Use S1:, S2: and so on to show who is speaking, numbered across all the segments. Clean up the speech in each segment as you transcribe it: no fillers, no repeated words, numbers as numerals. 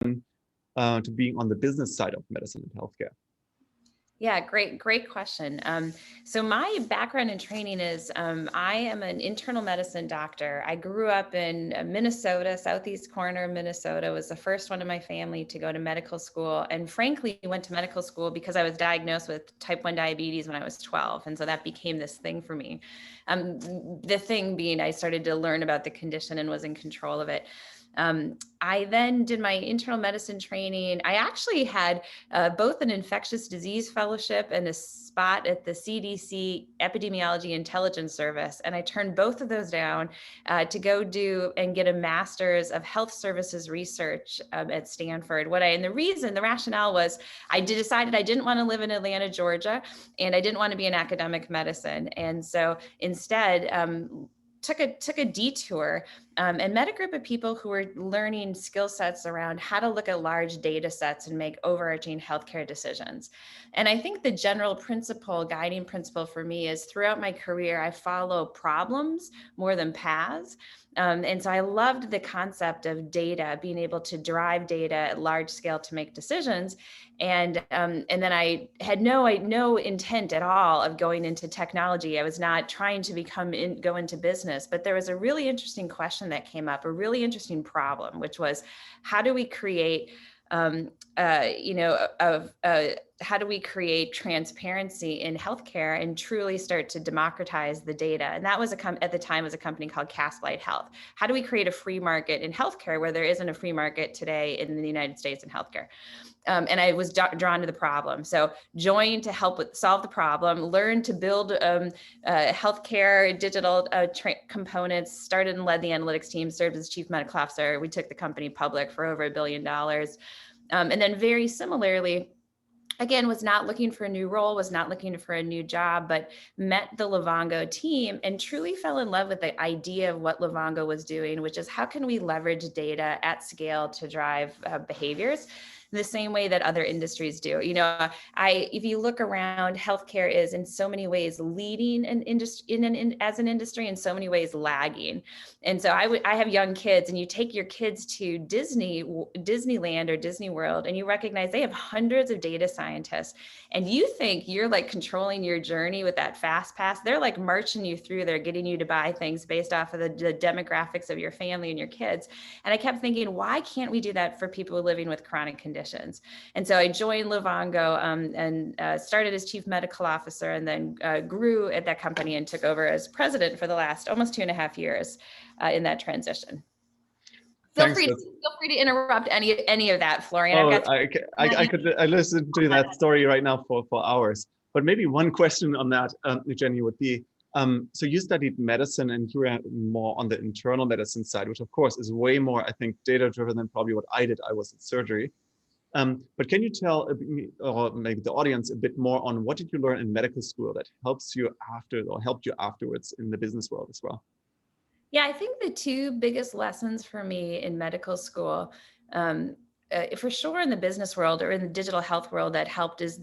S1: to being on the business side of medicine and healthcare?
S2: Yeah, great question. So my background and training is I am an internal medicine doctor. I grew up in Minnesota, southeast corner of Minnesota, was the first one in my family to go to medical school. And frankly, went to medical school because I was diagnosed with type 1 diabetes when I was 12. And so that became this thing for me. The thing being, I started to learn about the condition and was in control of it. I then did my internal medicine training. I actually had both an infectious disease fellowship and a spot at the CDC Epidemiology Intelligence Service. And I turned both of those down to go do and get a master's of health services research at Stanford. The rationale was I decided I didn't want to live in Atlanta, Georgia, and I didn't want to be in academic medicine. And so instead, took a detour and met a group of people who were learning skill sets around how to look at large data sets and make overarching healthcare decisions. And I think the general guiding principle for me is throughout my career, I follow problems more than paths. And so I loved the concept of data, being able to drive data at large scale to make decisions. And then I had no intent at all of going into technology. I was not trying to go into business, but there was a really interesting question that came up, a really interesting problem, which was how do we create how do we create transparency in healthcare and truly start to democratize the data? And that was at the time was a company called Castlight Health. How do we create a free market in healthcare where there isn't a free market today in the United States in healthcare? And I was drawn to the problem. So joined to help solve the problem, learned to build healthcare digital components, started and led the analytics team, served as chief medical officer. We took the company public for over $1 billion. And then very similarly, again, was not looking for a new role, was not looking for a new job, but met the Livongo team and truly fell in love with the idea of what Livongo was doing, which is how can we leverage data at scale to drive behaviors the same way that other industries do. If you look around, healthcare is in so many ways leading an industry as an industry, in so many ways lagging. And so I have young kids, and you take your kids to Disneyland or Disney World, and you recognize they have hundreds of data scientists, and you think you're like controlling your journey with that fast pass. They're like marching you through there, getting you to buy things based off of the demographics of your family and your kids. And I kept thinking, why can't we do that for people living with chronic conditions? And so I joined Livongo and started as chief medical officer, and then grew at that company and took over as president for the last almost 2.5 years in that transition. Feel free to interrupt any of that, Florian.
S1: I listen to that story right now for hours. But maybe one question on that, Jenny, would be, so you studied medicine and you were more on the internal medicine side, which of course is way more, I think, data-driven than probably what I did. I was in surgery. But can you tell, or maybe the audience, a bit more on what did you learn in medical school that helped you afterwards in the business world as well?
S2: Yeah, I think the two biggest lessons for me in medical school, for sure in the business world or in the digital health world that helped is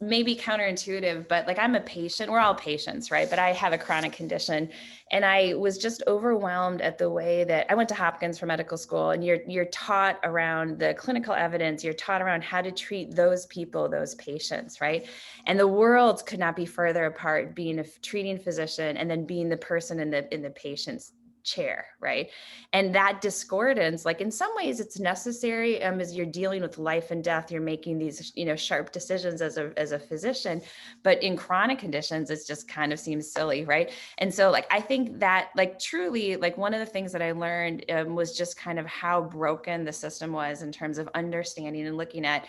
S2: maybe counterintuitive, but like I'm a patient, we're all patients, right? But I have a chronic condition, and I was just overwhelmed at the way that I went to Hopkins for medical school, and you're taught around the clinical evidence, you're taught around how to treat those people, those patients, right? And the worlds could not be further apart, being a treating physician and then being the person in the patient's chair, right? And that discordance, like in some ways it's necessary as you're dealing with life and death, you're making these, sharp decisions as a physician, but in chronic conditions, it just kind of seems silly, right? And so like, I think that like truly, like one of the things that I learned was just kind of how broken the system was in terms of understanding and looking at,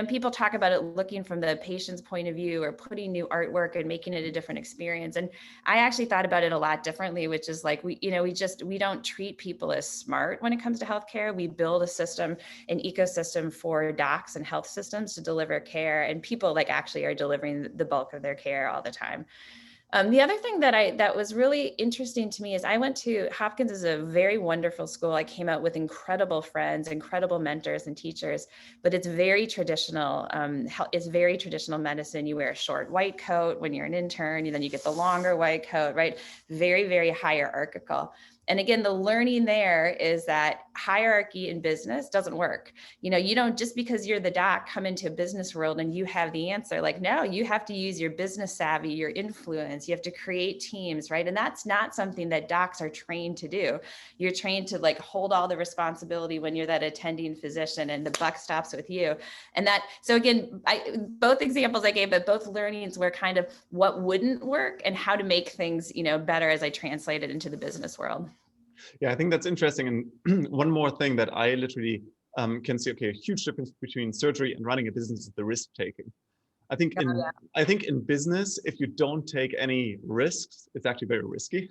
S2: people talk about it looking from the patient's point of view or putting new artwork and making it a different experience. And I actually thought about it a lot differently, which is like, we don't treat people as smart when it comes to healthcare. We build a system, an ecosystem for docs and health systems to deliver care, and people like actually are delivering the bulk of their care all the time. The other thing that was really interesting to me is I went to Hopkins is a very wonderful school. I came out with incredible friends, incredible mentors and teachers, but it's very traditional. It's very traditional medicine. You wear a short white coat when you're an intern, and then you get the longer white coat, right? Very, very hierarchical. And again, the learning there is that hierarchy in business doesn't work. You don't, just because you're the doc, come into a business world and you have the answer. Like, no, you have to use your business savvy, your influence. You have to create teams, right? And that's not something that docs are trained to do. You're trained to like hold all the responsibility when you're that attending physician, and the buck stops with you. And that, so again, both examples I gave, but both learnings were kind of what wouldn't work and how to make things, better as I translate it into the business world.
S1: Yeah, I think that's interesting. And one more thing that I literally can see, okay, a huge difference between surgery and running a business is the risk taking. I think in business, if you don't take any risks, it's actually very risky.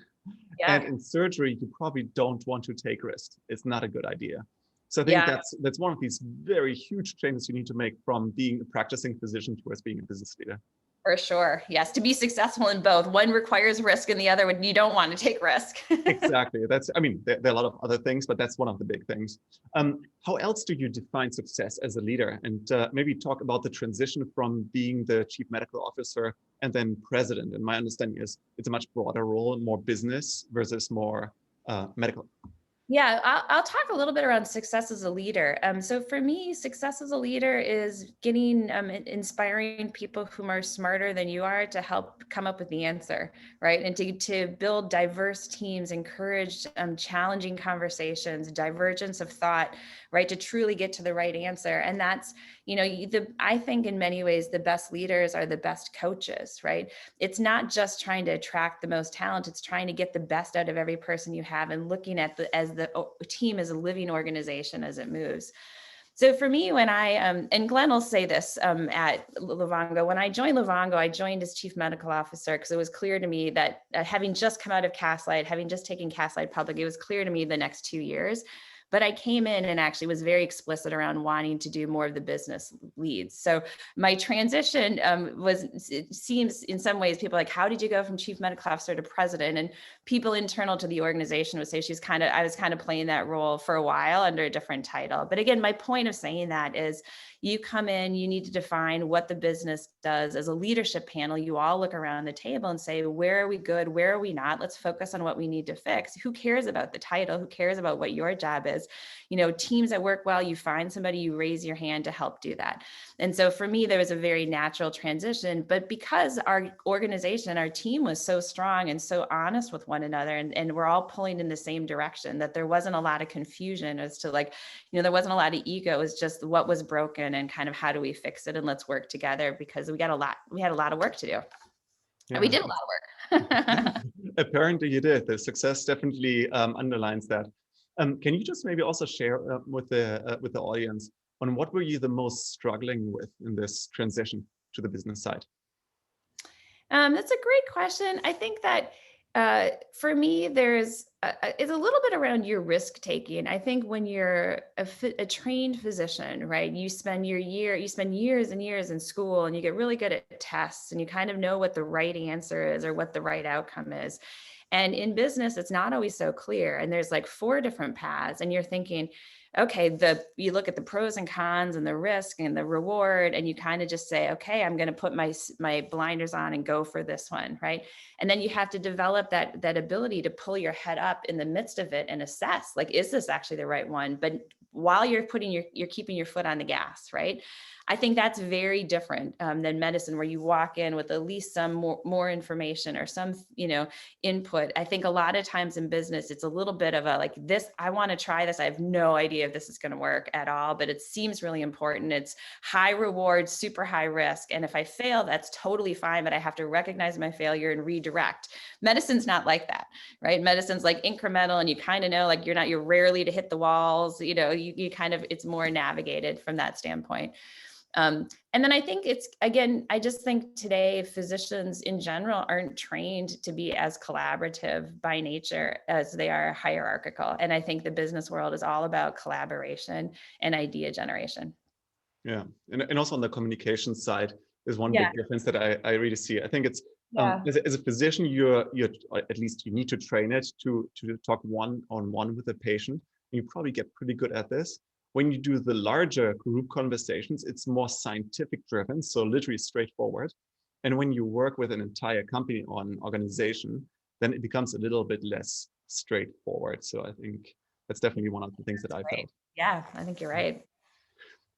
S2: Yeah.
S1: And in surgery, you probably don't want to take risks. It's not a good idea. So I think
S2: Yeah.
S1: that's one of these very huge changes you need to make from being a practicing physician towards being a business leader.
S2: For sure. Yes. To be successful in both, one requires risk and the other one, you don't want to take risk.
S1: Exactly. I mean, there are a lot of other things, but that's one of the big things. How else do you define success as a leader? And maybe talk about the transition from being the chief medical officer and then president. And my understanding is it's a much broader role, more business versus more medical.
S2: Yeah, I'll talk a little bit around success as a leader. So for me, success as a leader is getting inspiring people who are smarter than you are to help come up with the answer, right? And to build diverse teams, encourage challenging conversations, divergence of thought, right? To truly get to the right answer. And that's, I think in many ways, the best leaders are the best coaches, right? It's not just trying to attract the most talent, it's trying to get the best out of every person you have and looking at the team as a living organization as it moves. So for me, when I, and Glenn will say this at Livongo, when I joined Livongo, I joined as chief medical officer because it was clear to me that having just come out of Castlight, having just taken Castlight public, it was clear to me the next 2 years. But I came in and actually was very explicit around wanting to do more of the business leads. So my transition it seems in some ways people are like, how did you go from chief medical officer to president? And people internal to the organization would say I was kind of playing that role for a while under a different title. But again, my point of saying that is you come in, you need to define what the business does. As a leadership panel, you all look around the table and say, where are we good? Where are we not? Let's focus on what we need to fix. Who cares about the title? Who cares about what your job is? Teams that work well, you find somebody, you raise your hand to help do that. And so for me, there was a very natural transition, but because our organization, our team was so strong and so honest with one another, and we're all pulling in the same direction, that there wasn't a lot of confusion as to there wasn't a lot of ego. It was just what was broken and kind of how do we fix it, and let's work together, because we had a lot of work to do. Yeah. And we did a lot of work.
S1: Apparently you did. The success definitely underlines that. Can you just maybe also share with the audience on what were you the most struggling with in this transition to the business side?
S2: That's a great question. I think that for me, it's a little bit around your risk taking. I think when you're a trained physician, right, you spend years and years in school, and you get really good at tests, and you kind of know what the right answer is or what the right outcome is. And in business, it's not always so clear. And there's like 4 different paths, and you're thinking, okay, you look at the pros and cons and the risk and the reward, and you kind of just say, okay, I'm going to put my blinders on and go for this one, right? And then you have to develop that ability to pull your head up in the midst of it and assess, like, is this actually the right one? But while you're keeping your foot on the gas, right? I think that's very different than medicine, where you walk in with at least some more information or some, input. I think a lot of times in business, it's a little bit of I want to try this. I have no idea if this is going to work at all, but it seems really important. It's high reward, super high risk. And if I fail, that's totally fine, but I have to recognize my failure and redirect. Medicine's not like that, right? Medicine's like incremental, and you kind of know, like, you're rarely to hit the walls, you kind of, it's more navigated from that standpoint. And then I think I just think today physicians in general aren't trained to be as collaborative by nature as they are hierarchical. And I think the business world is all about collaboration and idea generation.
S1: Yeah, and also on the communication side is one big difference that I really see. I think it's as a physician, you're at least you need to train it to talk one-on-one with the patient. You probably get pretty good at this. When you do the larger group conversations, it's more scientific driven, so literally straightforward. And when you work with an entire company or an organization, then it becomes a little bit less straightforward. So I think that's definitely one of the things that I
S2: Great.
S1: felt.
S2: Yeah, I think you're right.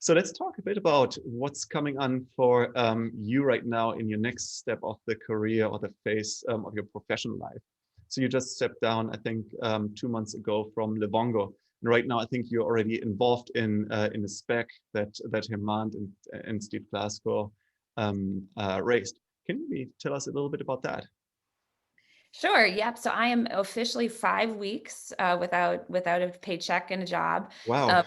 S1: So let's talk a bit about what's coming on for you right now in your next step of the career or the phase of your professional life. So you just stepped down, I think, 2 months ago from Livongo. And right now, I think you're already involved in a spec that Hemant and Steve Glasgow raised. Can you maybe tell us a little bit about that?
S2: Sure. Yep. So I am officially 5 weeks without a paycheck and a job.
S1: Wow.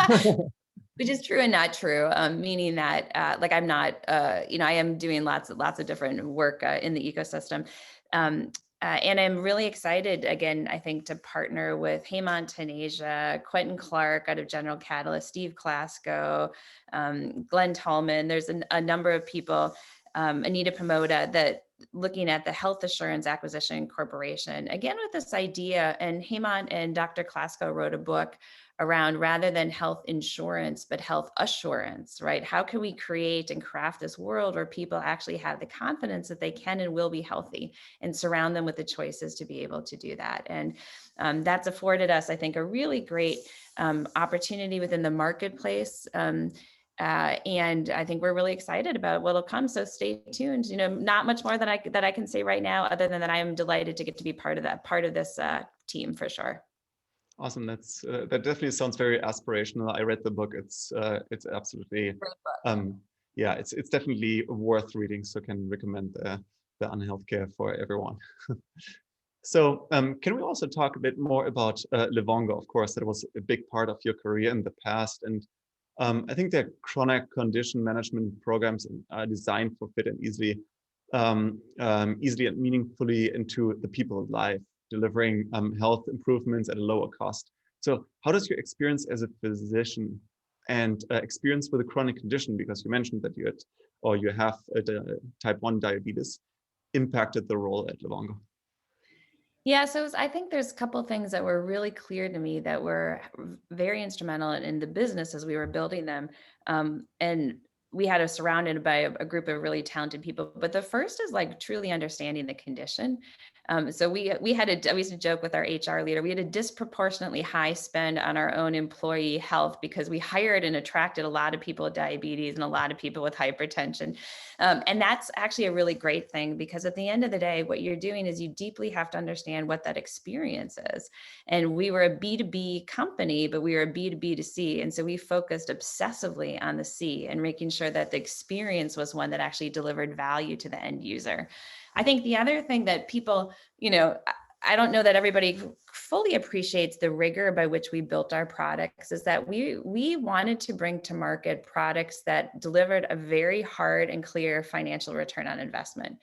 S2: Um, which is true and not true, meaning that like I'm not, I am doing lots of different work in the ecosystem. Um, and I'm really excited, again, I think, to partner with Hemant Taneja, Quentin Clark out of General Catalyst, Steve Glasgow, Glenn Tallman. There's a number of people, Anita Pomoda, that looking at the Health Assurance Acquisition Corporation, again, with this idea. And Hemant and Dr. Glasgow wrote a book around, rather than health insurance, but health assurance, right? How can we create and craft this world where people actually have the confidence that they can and will be healthy, and surround them with the choices to be able to do that? And that's afforded us, I think, a really great opportunity within the marketplace. And I think we're really excited about what'll come. So stay tuned. Not much more that I can say right now, other than that I am delighted to get to be part of this team for sure.
S1: Awesome. That definitely sounds very aspirational. I read the book. It's absolutely, yeah, it's definitely worth reading. So can recommend the unhealthcare for everyone. So can we also talk a bit more about Livongo? Of course, that was a big part of your career in the past, and I think the chronic condition management programs are designed for fit and easily and meaningfully into the people's life, delivering health improvements at a lower cost. So how does your experience as a physician and experience with a chronic condition, because you mentioned that you have type 1 diabetes, impacted the role at Livongo?
S2: Yeah, so I think there's a couple things that were really clear to me that were very instrumental in the business as we were building them. And we had us surrounded by a group of really talented people. But the first is like truly understanding the condition. So we used to joke with our HR leader, we had a disproportionately high spend on our own employee health because we hired and attracted a lot of people with diabetes and a lot of people with hypertension. And that's actually a really great thing, because at the end of the day, what you're doing is you deeply have to understand what that experience is. And we were a B2B company, but we were a B2B2C. And so we focused obsessively on the C and making sure that the experience was one that actually delivered value to the end user. I think the other thing that people, I don't know that everybody fully appreciates the rigor by which we built our products, is that we wanted to bring to market products that delivered a very hard and clear financial return on investment.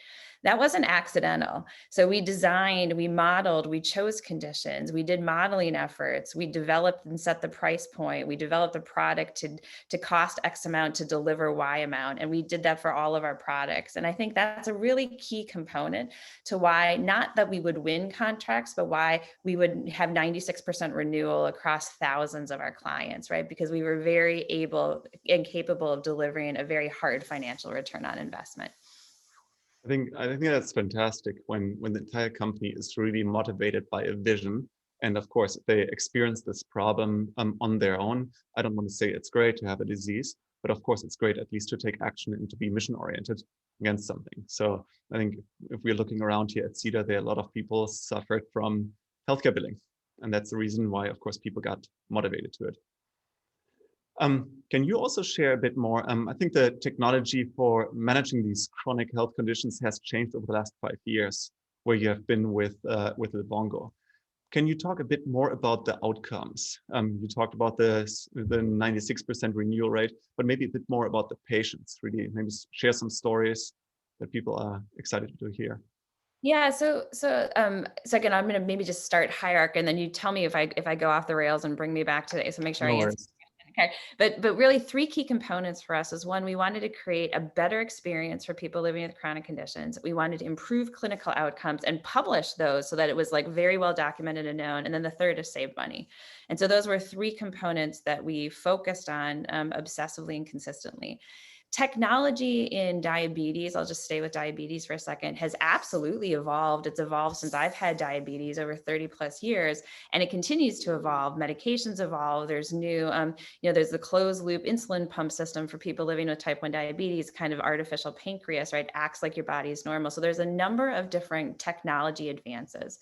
S2: That wasn't accidental. So we designed, we modeled, we chose conditions, we did modeling efforts, we developed and set the price point, we developed a product to cost X amount to deliver Y amount. And we did that for all of our products. And I think that's a really key component to why, not that we would win contracts, but why we would have 96% renewal across thousands of our clients, right? Because we were very able and capable of delivering a very hard financial return on investment.
S1: I think that's fantastic when the entire company is really motivated by a vision. And of course, if they experience this problem on their own, I don't want to say it's great to have a disease, but of course it's great at least to take action and to be mission oriented against something. So I think if we're looking around here at Cedar, there are a lot of people suffered from healthcare billing. And that's the reason why, of course, people got motivated to it. Can you also share a bit more? I think the technology for managing these chronic health conditions has changed over the last 5 years, where you have been with Livongo. Can you talk a bit more about the outcomes? You talked about the 96% renewal rate, but maybe a bit more about the patients. Really, maybe share some stories that people are excited to hear.
S2: Yeah, so again, I'm going to maybe just start hierarchy, and then you tell me if I go off the rails and bring me back to, so make sure I
S1: No
S2: answer.
S1: worries.
S2: Okay. But really, three key components for us is, one, we wanted to create a better experience for people living with chronic conditions. We wanted to improve clinical outcomes and publish those so that it was like very well documented and known. And then the third is save money. And so those were three components that we focused on obsessively and consistently. Technology in diabetes, I'll just stay with diabetes for a second, has absolutely evolved. It's evolved since I've had diabetes over 30 plus years, and it continues to evolve. Medications evolve. There's new, there's the closed loop insulin pump system for people living with type 1 diabetes, kind of artificial pancreas, right? Acts like your body is normal. So there's a number of different technology advances.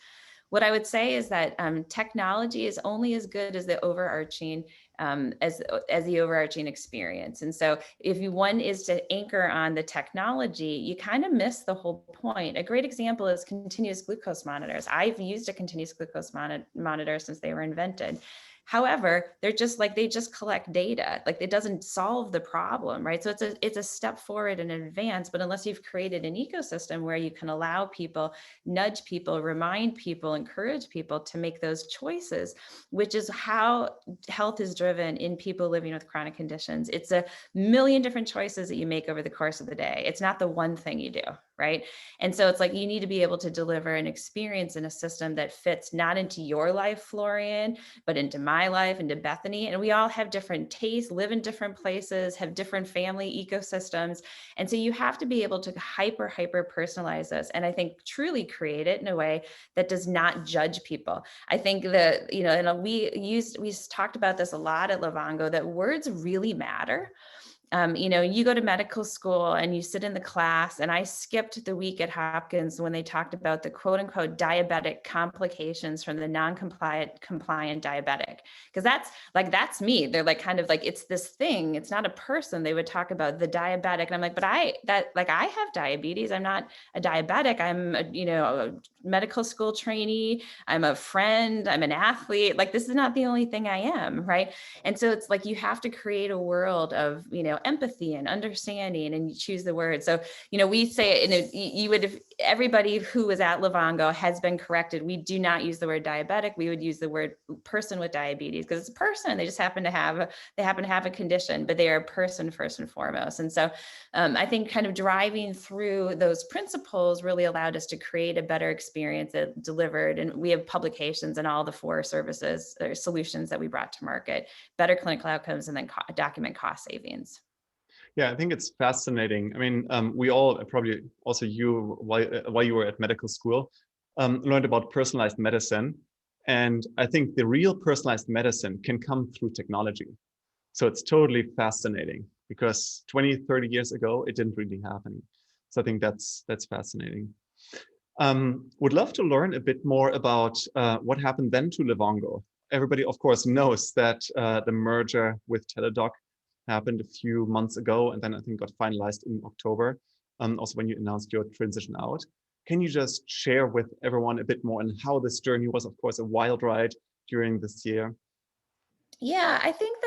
S2: What I would say is that technology is only as good as the overarching as the overarching experience. And so if one is to anchor on the technology, you kind of miss the whole point. A great example is continuous glucose monitors. I've used a continuous glucose monitor since they were invented. However, they're just like, they just collect data. Like, it doesn't solve the problem, right? So it's a step forward in advance, but unless you've created an ecosystem where you can allow people, nudge people, remind people, encourage people to make those choices, which is how health is driven in people living with chronic conditions. It's a million different choices that you make over the course of the day. It's not the one thing you do, right? And so it's like, you need to be able to deliver an experience in a system that fits not into your life, Florian, but into my life, into Bethany. And we all have different tastes, live in different places, have different family ecosystems. And so you have to be able to hyper personalize this. And I think truly create it in a way that does not judge people. I think that, and we talked about this a lot at Livongo, that words really matter. You go to medical school and you sit in the class, and I skipped the week at Hopkins when they talked about the quote unquote diabetic complications from the non-compliant diabetic. Because that's me. They're like, kind of like, it's this thing, it's not a person. They would talk about the diabetic. And I'm like, but I have diabetes. I'm not a diabetic. I'm a medical school trainee. I'm a friend. I'm an athlete. Like, this is not the only thing I am. Right. And so it's like, you have to create a world of, empathy and understanding, and you choose the word. So, we say, you would, everybody who was at Livongo has been corrected. We do not use the word diabetic. We would use the word person with diabetes, because it's a person. They just happen to have a condition, but they are a person first and foremost. And so I think kind of driving through those principles really allowed us to create a better experience that delivered. And we have publications in all the 4 services or solutions that we brought to market: better clinical outcomes, and then document cost savings.
S1: Yeah, I think it's fascinating. I mean, we all, probably also you, while you were at medical school, learned about personalized medicine. And I think the real personalized medicine can come through technology. So it's totally fascinating, because 20, 30 years ago, it didn't really happen. So I think that's fascinating. Would love to learn a bit more about what happened then to Livongo. Everybody, of course, knows that the merger with Teladoc happened a few months ago, and then I think got finalized in October, also when you announced your transition out. Can you just share with everyone a bit more on how this journey was? Of course, a wild ride during this year.
S2: Yeah, I think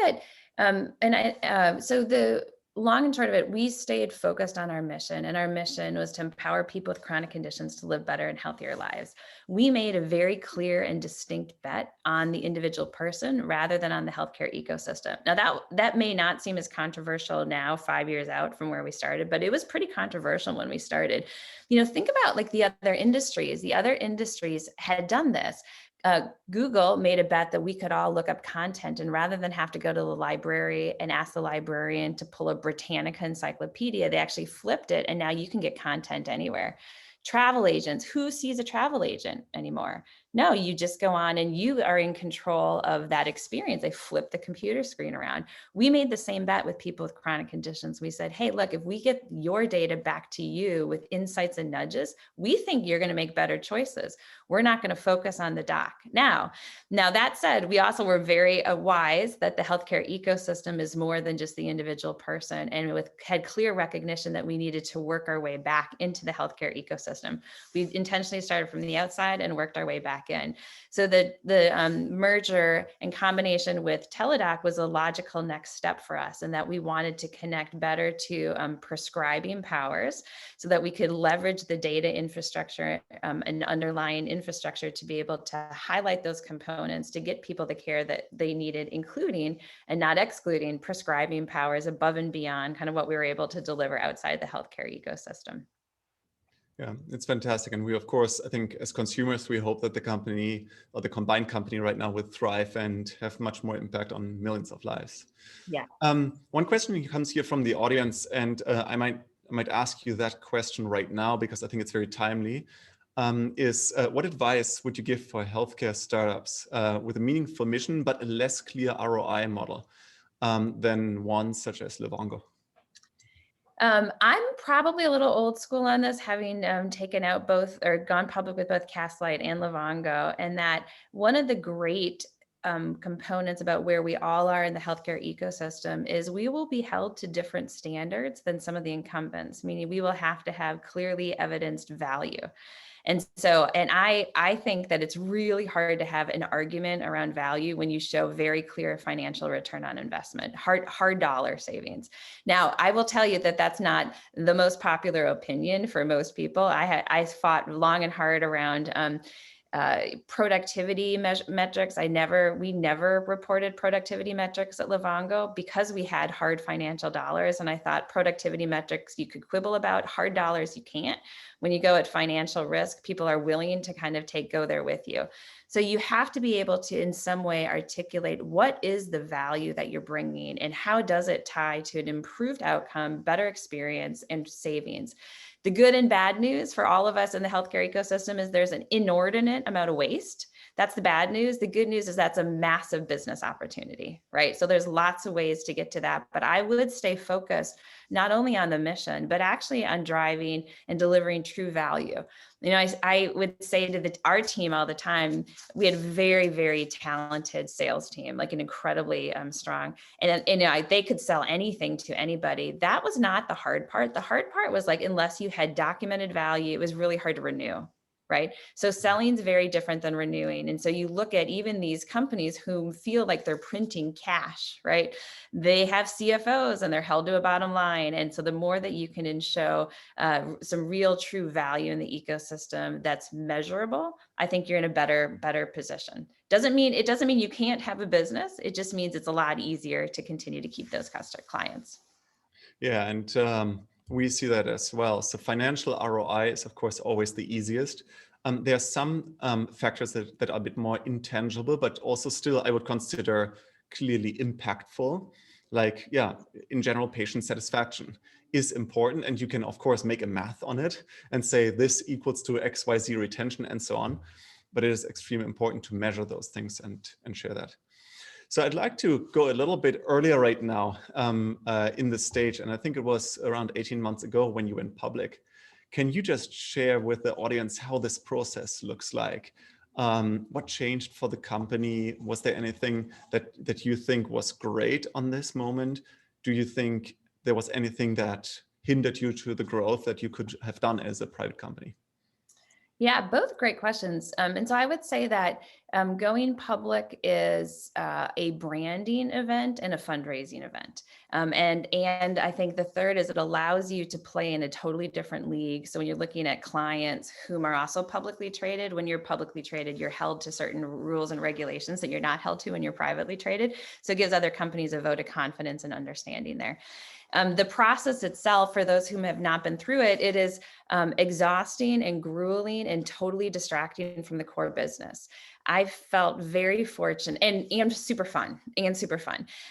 S2: that, so the long and short of it, we stayed focused on our mission, and our mission was to empower people with chronic conditions to live better and healthier lives. We made a very clear and distinct bet on the individual person rather than on the healthcare ecosystem. Now, that may not seem as controversial now, 5 years out from where we started, but it was pretty controversial when we started. Think about like the other industries. The other industries had done this. Google made a bet that we could all look up content, and rather than have to go to the library and ask the librarian to pull a Britannica encyclopedia, they actually flipped it, and now you can get content anywhere. Travel agents, who sees a travel agent anymore? No, you just go on and you are in control of that experience. They flip the computer screen around. We made the same bet with people with chronic conditions. We said, hey, look, if we get your data back to you with insights and nudges, we think you're going to make better choices. We're not going to focus on the doc. Now that said, we also were very wise that the healthcare ecosystem is more than just the individual person, and had clear recognition that we needed to work our way back into the healthcare ecosystem. We intentionally started from the outside and worked our way back in. So the merger and combination with Teladoc was a logical next step for us, and that we wanted to connect better to prescribing powers, so that we could leverage the data infrastructure and underlying infrastructure to be able to highlight those components to get people the care that they needed, including and not excluding prescribing powers above and beyond kind of what we were able to deliver outside the healthcare ecosystem.
S1: Yeah, it's fantastic. And we, of course, I think as consumers, we hope that the company or the combined company right now would thrive and have much more impact on millions of lives.
S2: Yeah.
S1: One question comes here from the audience, and I might ask you that question right now because I think it's very timely. Is what advice would you give for healthcare startups with a meaningful mission but a less clear ROI model than one such as Livongo?
S2: I'm probably a little old school on this, having taken out both or gone public with both Castlight and Livongo, and that one of the great components about where we all are in the healthcare ecosystem is we will be held to different standards than some of the incumbents, meaning we will have to have clearly evidenced value. And so, and I think that it's really hard to have an argument around value when you show very clear financial return on investment, hard dollar savings. Now, I will tell you that that's not the most popular opinion for most people. I fought long and hard around productivity metrics. We never reported productivity metrics at Livongo because we had hard financial dollars. And I thought productivity metrics you could quibble about, hard dollars you can't. When you go at financial risk, people are willing to kind of go there with you. So you have to be able to in some way articulate what is the value that you're bringing and how does it tie to an improved outcome, better experience, and savings. The good and bad news for all of us in the healthcare ecosystem is there's an inordinate amount of waste. That's the bad news. The good news is that's a massive business opportunity, right? So there's lots of ways to get to that, but I would stay focused not only on the mission, but actually on driving and delivering true value. You know, I would say to our team all the time, we had a very, very talented sales team, like an incredibly strong, and they could sell anything to anybody. That was not the hard part. The hard part was like, unless you had documented value, it was really hard to renew. Right. So selling is very different than renewing. And so you look at even these companies who feel like they're printing cash, right? They have CFOs and they're held to a bottom line. And so the more that you can show some real true value in the ecosystem that's measurable, I think you're in a better position. It doesn't mean you can't have a business. It just means it's a lot easier to continue to keep those clients.
S1: Yeah, and we see that as well. So financial ROI is, of course, always the easiest. There are some factors that are a bit more intangible, but also still I would consider clearly impactful. Like, yeah, in general, patient satisfaction is important. And you can, of course, make a math on it and say this equals to XYZ retention and so on. But it is extremely important to measure those things and share that. So I'd like to go a little bit earlier right now in the stage, and I think it was around 18 months ago when you went public. Can you just share with the audience how this process looks like? What changed for the company? Was there anything that you think was great on this moment? Do you think there was anything that hindered you to the growth that you could have done as a private company?
S2: Yeah, both great questions. And so I would say that going public is a branding event and a fundraising event. And I think the third is it allows you to play in a totally different league. So when you're looking at clients whom are also publicly traded, when you're publicly traded, you're held to certain rules and regulations that you're not held to when you're privately traded. So it gives other companies a vote of confidence and understanding there. The process itself, for those who have not been through it, it is exhausting and grueling and totally distracting from the core business. I felt very fortunate and super fun.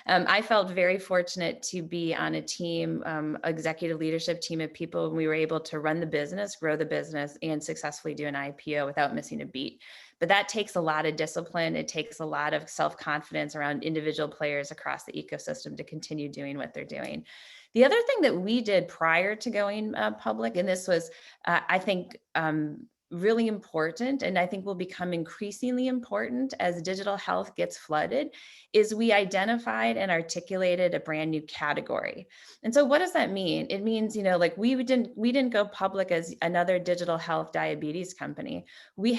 S2: I felt very fortunate to be on a team, executive leadership team of people, and we were able to run the business, grow the business, and successfully do an IPO without missing a beat. But that takes a lot of discipline. It takes a lot of self-confidence around individual players across the ecosystem to continue doing what they're doing. The other thing that we did prior to going public, and this was, I think, really important, and I think will become increasingly important as digital health gets flooded, is we identified and articulated a brand new category. And so what does that mean? It means, like we didn't go public as another digital health diabetes company. We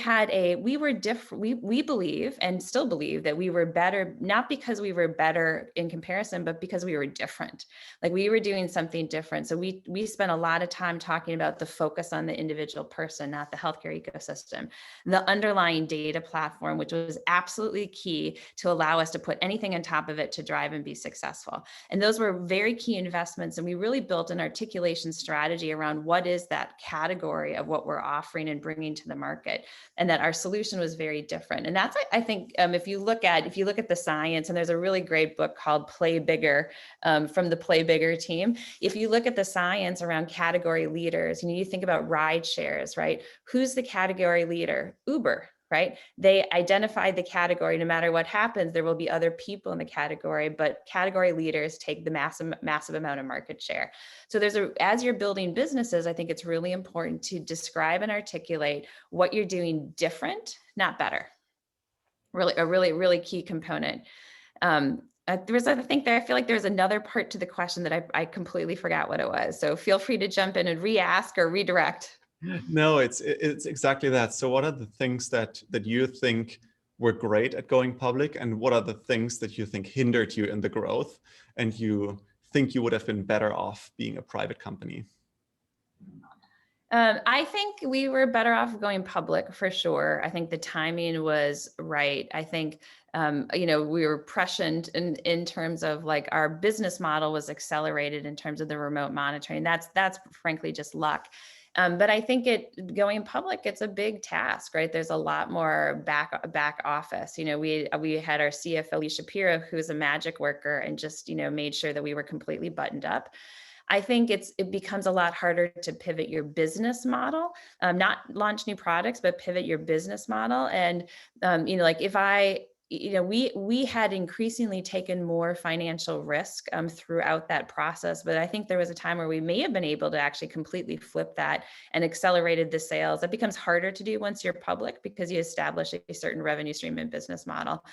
S2: were different. We believe and still believe that we were better, not because we were better in comparison, but because we were different. Like we were doing something different. So we spent a lot of time talking about the focus on the individual person, not the healthcare healthcare ecosystem. The underlying data platform, which was absolutely key to allow us to put anything on top of it to drive and be successful. And those were very key investments. And we really built an articulation strategy around what is that category of what we're offering and bringing to the market, and that our solution was very different. And that's, I think, if you look at the science, and there's a really great book called Play Bigger from the Play Bigger team. If you look at the science around category leaders, you think about ride shares, right? Who's the category leader? Uber, right? They identified the category. No matter what happens, there will be other people in the category, but category leaders take the massive amount of market share. So as you're building businesses, I think it's really important to describe and articulate what you're doing different, not better. Really key component. I feel like there's another part to the question that I completely forgot what it was. So feel free to jump in and re-ask or redirect.
S1: No, it's exactly that. So what are the things that you think were great at going public, and what are the things that you think hindered you in the growth, and you think you would have been better off being a private company?
S2: I think we were better off going public for sure. I think the timing was right. I think, we were prescient in terms of like our business model was accelerated in terms of the remote monitoring. That's frankly just luck. But I think going public, it's a big task, right? There's a lot more back office. We had our CFO, Lee Shapiro, who's a magic worker, and just, made sure that we were completely buttoned up. I think it becomes a lot harder to pivot your business model, not launch new products, but pivot your business model. And, we had increasingly taken more financial risk throughout that process, but I think there was a time where we may have been able to actually completely flip that and accelerated the sales. That becomes harder to do once you're public because you establish a certain revenue stream and business model.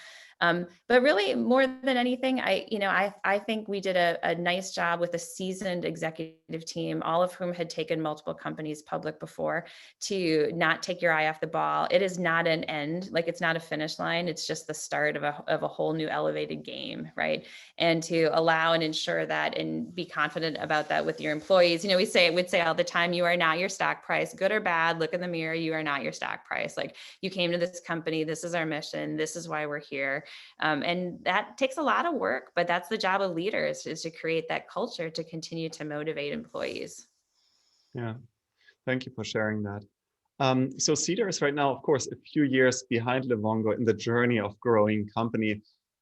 S2: But really, more than anything, I think we did a nice job with a seasoned executive team, all of whom had taken multiple companies public before, to not take your eye off the ball. It is not an end, like it's not a finish line. It's just the start of a whole new elevated game, right? And to allow and ensure that and be confident about that with your employees. We'd say all the time, you are not your stock price, good or bad. Look in the mirror, you are not your stock price. Like, you came to this company, this is our mission, this is why we're here. And that takes a lot of work, but that's the job of leaders, is to create that culture to continue to motivate employees.
S1: Yeah, thank you for sharing that. So Cedar is right now, of course, a few years behind Livongo in the journey of growing company.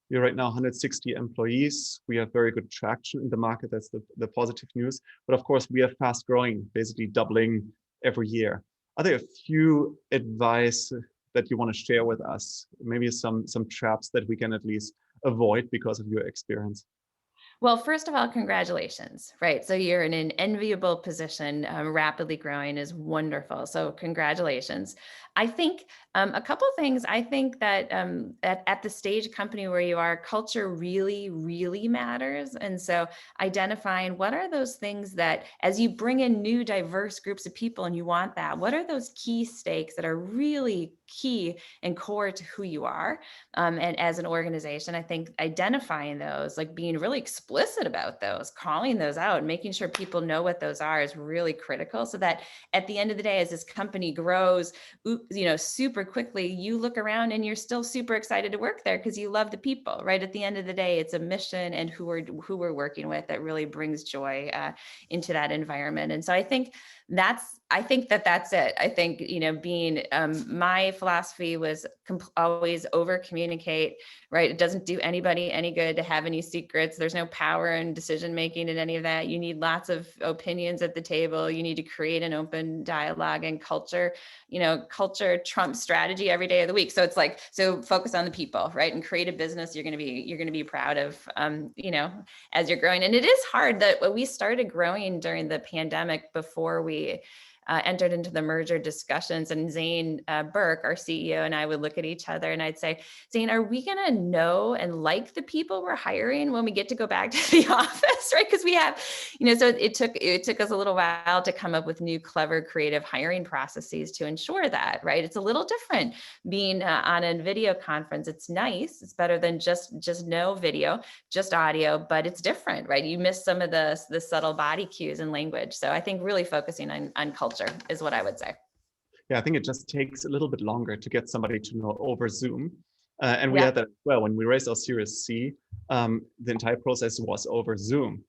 S1: We're right now 160 employees. We have very good traction in the market. That's the positive news. But of course, we are fast growing, basically doubling every year. Are there a few advice that you want to share with us? Maybe some traps that we can at least avoid because of your experience?
S2: Well, first of all, congratulations, right? So you're in an enviable position. Rapidly growing is wonderful. So congratulations. I think a couple of things. I think that at the stage company where you are, culture really, really matters. And so identifying what are those things that, as you bring in new diverse groups of people and you want that, what are those key stakes that are really key and core to who you are? And as an organization, I think identifying those, like being really explicit about those, calling those out, making sure people know what those are is really critical, so that at the end of the day, as this company grows, super quickly, you look around and you're still super excited to work there because you love the people, right? At the end of the day, it's a mission and who we're working with that really brings joy into that environment. And so I think that's it. I think, being, my philosophy was always over communicate, right? It doesn't do anybody any good to have any secrets. There's no power in decision-making in any of that. You need lots of opinions at the table. You need to create an open dialogue, and culture trumps strategy every day of the week. So it's like, so focus on the people, right? And create a business you're going to be proud of, as you're growing. And it is hard that we started growing during the pandemic before we entered into the merger discussions, and Zane Burke, our CEO, and I would look at each other and I'd say, Zane, are we going to know and like the people we're hiring when we get to go back to the office, right? Because we have, so it took us a little while to come up with new, clever, creative hiring processes to ensure that, right? It's a little different being on a video conference. It's nice. It's better than just no video, just audio, but it's different, right? You miss some of the subtle body cues and language. So I think really focusing on culture is what I would say.
S1: Yeah, I think it just takes a little bit longer to get somebody to know over Zoom. And we
S2: Yeah.
S1: had that as well. When we raised our Series C, the entire process was over Zoom.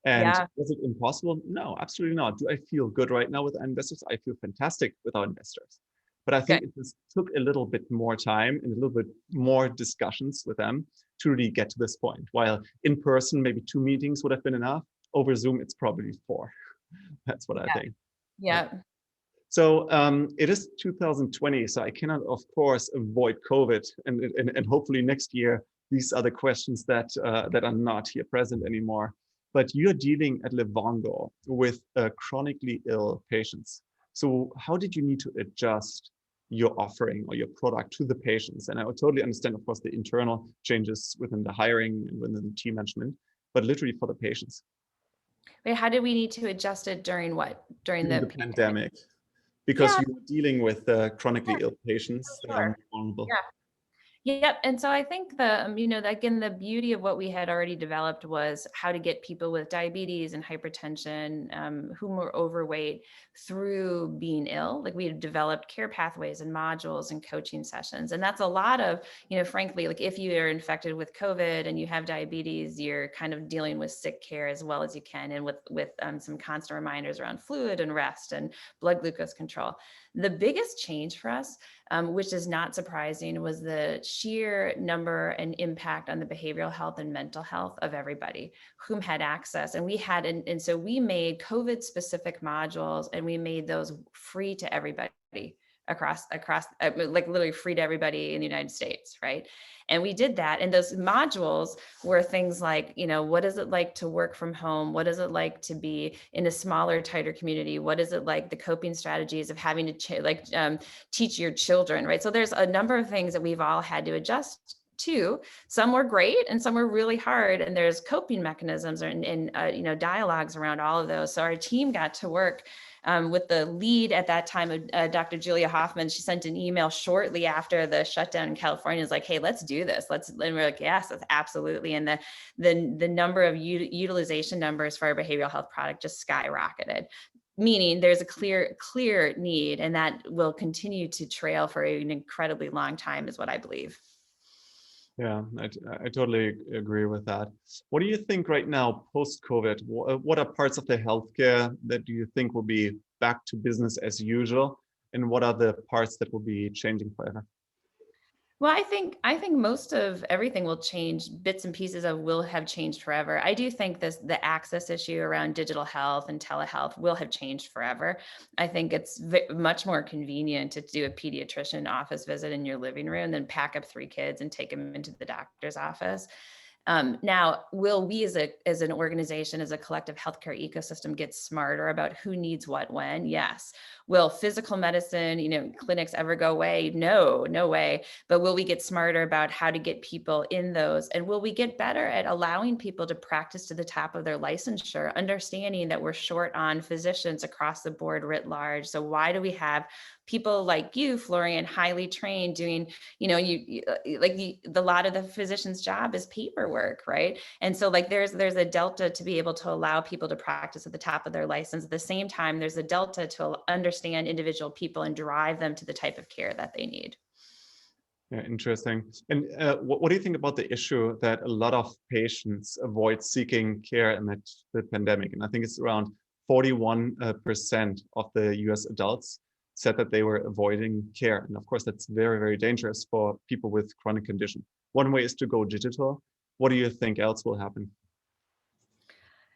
S1: And
S2: Yeah.
S1: was it impossible? No, absolutely not. Do I feel good right now with our investors? I feel fantastic with our investors. But I
S2: Good.
S1: think it just took a little bit more time and a little bit more discussions with them to really get to this point. While in person, maybe 2 meetings would have been enough. Over Zoom, it's probably 4. That's what I
S2: Yeah.
S1: think.
S2: Yeah.
S1: So it is 2020, so I cannot, of course, avoid COVID, and hopefully next year these are the questions that that are not here present anymore. But you're dealing at Livongo with chronically ill patients. So how did you need to adjust your offering or your product to the patients? And I would totally understand, of course, the internal changes within the hiring and within the team management, but literally for the patients
S2: Wait, how did we need to adjust it during what? During
S1: during
S2: the
S1: the
S2: pandemic?
S1: pandemic, because
S2: Yeah,
S1: you were dealing with chronically ill
S2: for
S1: patients that are
S2: sure.
S1: more vulnerable.
S2: Yeah. Yep. And so I think again, the beauty of what we had already developed was how to get people with diabetes and hypertension, who were overweight through being ill. Like we had developed care pathways and modules and coaching sessions. And that's a lot of, frankly, like if you are infected with COVID and you have diabetes, you're kind of dealing with sick care as well as you can. And with some constant reminders around fluid and rest and blood glucose control. The biggest change for us, which is not surprising, was the sheer number and impact on the behavioral health and mental health of everybody whom had access. And we had, and so we made COVID specific modules, and we made those free to everybody across like literally free to everybody in the United States, right? And we did that. And those modules were things like, what is it like to work from home? What is it like to be in a smaller, tighter community? What is it like, the coping strategies of having to teach your children, right? So there's a number of things that we've all had to adjust to. Some were great and some were really hard, and there's coping mechanisms and dialogues around all of those. So our team got to work with the lead at that time, Dr. Julia Hoffman. She sent an email shortly after the shutdown in California. Is like, hey, let's do this. And we're like, yes, that's absolutely. And the number of utilization numbers for our behavioral health product just skyrocketed, meaning there's a clear need, and that will continue to trail for an incredibly long time, is what I believe.
S1: Yeah, I totally agree with that. What do you think right now, post-COVID? What are parts of the healthcare that do you think will be back to business as usual? And what are the parts that will be changing forever?
S2: Well, I think most of everything will change. Bits and pieces of will have changed forever. I do think the access issue around digital health and telehealth will have changed forever. I think it's much more convenient to do a pediatrician office visit in your living room than pack up 3 kids and take them into the doctor's office. Now, will we as an organization, as a collective healthcare ecosystem, get smarter about who needs what when? Yes. Will physical medicine, clinics ever go away? No, no way. But will we get smarter about how to get people in those? And will we get better at allowing people to practice to the top of their licensure, understanding that we're short on physicians across the board writ large? So why do we have people like you, Florian, highly trained, doing, the lot of the physician's job is paperwork, right? And so like there's a delta to be able to allow people to practice at the top of their license. At the same time, there's a delta to understand individual people and drive them to the type of care that they need.
S1: Yeah, interesting. And what do you think about the issue that a lot of patients avoid seeking care amid the pandemic? And I think it's around 41% of the US adults said that they were avoiding care. And of course, that's very, very dangerous for people with chronic condition. One way is to go digital. What do you think else will happen?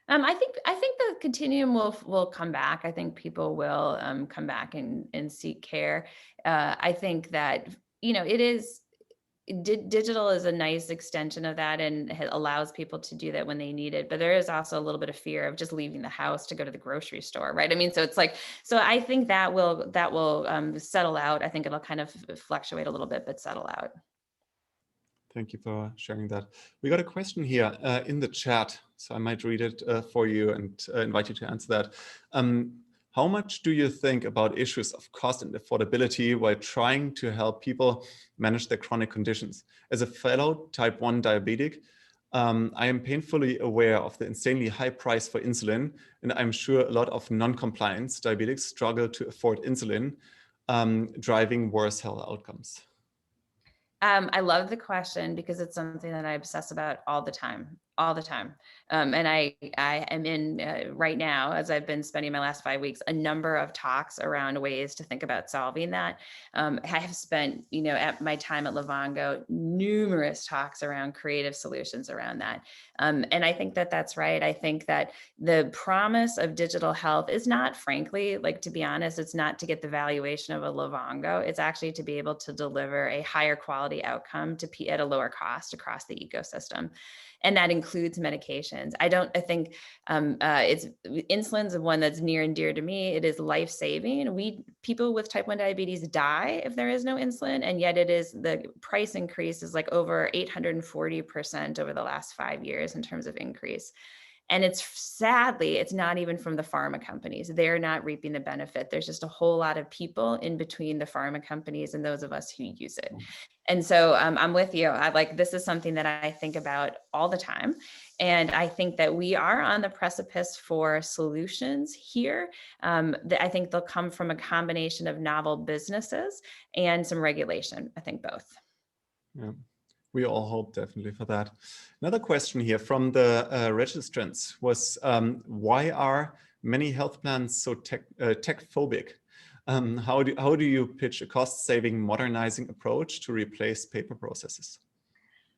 S2: I think the continuum will come back. I think people will come back and seek care. I think that it is digital is a nice extension of that, and it allows people to do that when they need it. But there is also a little bit of fear of just leaving the house to go to the grocery store, right? I mean, so it's like, so I think that will settle out. I think it'll kind of fluctuate a little bit, but settle out.
S1: Thank you for sharing that. We got a question here in the chat, so I might read it for you and invite you to answer that. How much do you think about issues of cost and affordability while trying to help people manage their chronic conditions? As a fellow type 1 diabetic, I am painfully aware of the insanely high price for insulin, and I'm sure a lot of non-compliant diabetics struggle to afford insulin. driving worse health outcomes?
S2: I love the question because it's something that I obsess about all the time, all the time. And I am in right now, as I've been spending my last 5 weeks, a number of talks around ways to think about solving that. I have spent, at my time at Livongo, numerous talks around creative solutions around that. And I think that that's right. I think that the promise of digital health is not, frankly, like, to be honest, it's not to get the valuation of a Livongo. It's actually to be able to deliver a higher quality outcome at a lower cost across the ecosystem. And that includes medications. I think it's insulin's one that's near and dear to me. It is life-saving. People with type 1 diabetes die if there is no insulin, and yet the price increase is like over 840% over the last 5 years in terms of increase. And sadly, it's not even from the pharma companies. They're not reaping the benefit. There's just a whole lot of people in between the pharma companies and those of us who use it. And so I'm with you. This is something that I think about all the time. And I think that we are on the precipice for solutions here. I think they'll come from a combination of novel businesses and some regulation. I think both.
S1: Yeah. We all hope definitely for that. Another question here from the registrants was, why are many health plans so tech-phobic? How do you pitch a cost-saving, modernizing approach to replace paper processes?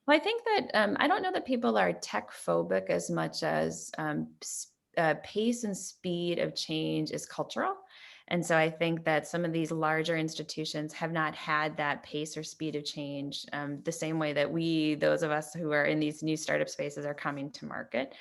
S2: Well, I think that I don't know that people are tech-phobic as much as pace and speed of change is cultural. And so I think that some of these larger institutions have not had that pace or speed of change the same way that those of us who are in these new startup spaces, are coming to market.